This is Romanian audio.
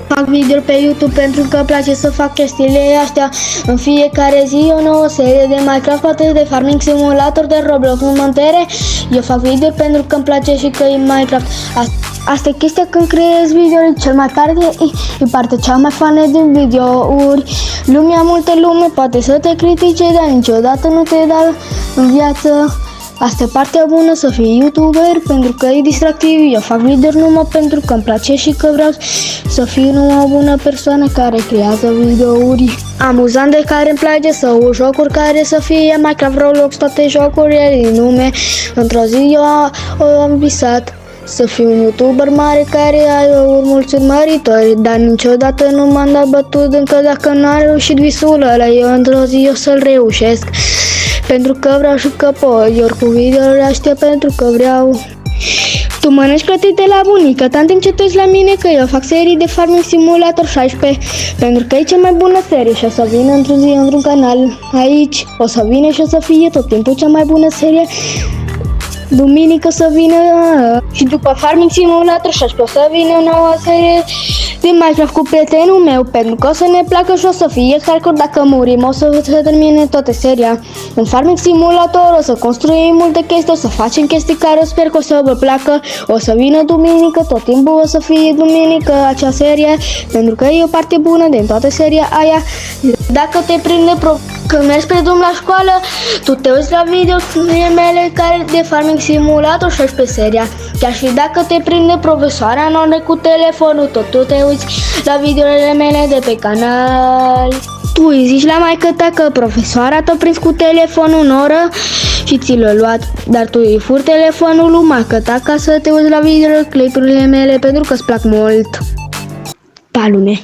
Fac video pe YouTube pentru că îmi place să fac chestiile astea. În fiecare zi o nouă serie de Minecraft, poate de Farming Simulator, de Roblox, în montere. Eu fac video pentru că îmi place și că e Minecraft. Asta e chestia când creezi videouri cel mai tare, e partea cea mai fună din videouri. Lumea, multă lume poate să te critique, dar niciodată nu te dă în viață. Asta e partea bună să fii YouTuber, pentru că e distractiv. Eu fac video numai pentru că îmi place și că vreau să fiu numai o bună persoană care creează videouri amuzante, care îmi place să au jocuri care să fie Minecraft, Roblox, toate jocurile din lume. Într-o zi eu am visat să fiu un YouTuber mare care are mulți urmăritori, dar niciodată nu m-am dat bătut încă dacă nu am reușit visul ăla. Eu într-o zi o să-l reușesc, pentru că vreau și că pot. Eu cu videourile astea pentru că vreau. Tu mănânci plătit de la bunică, în timp ce tu uiți la mine că eu fac serii de Farming Simulator 16, pentru că e cea mai bună serie și o să vină într-o zi într-un canal aici. O să vină și o să fie tot timpul cea mai bună serie. Duminică să vină și după Farming Simulator 16 o să vină o nouă serie de Minecraft cu prietenul meu, pentru că o să ne placă și o să fie hardcore. Dacă murim o să se termine toată seria. În Farming Simulator o să construim multe chestii, o să facem chestii care sper că o să vă placă. O să vină duminică, tot timpul o să fie duminică acea serie, pentru că e o parte bună din toată seria aia. Dacă te prinde când mergi pe drum la școală, tu te uiți la videourile mele care de Farming Simulator 16 seria. Chiar și dacă te prinde profesoara în oră cu telefonul, tot tu te uiți la videourile mele de pe canal. Tu îi zici la maică-ta că profesoara te-a prins cu telefonul în oră și ți l-a luat, dar tu îi furi telefonul lui maică-ta ca să te uiți la videoclipurile mele pentru că îți plac mult. Pa, lume!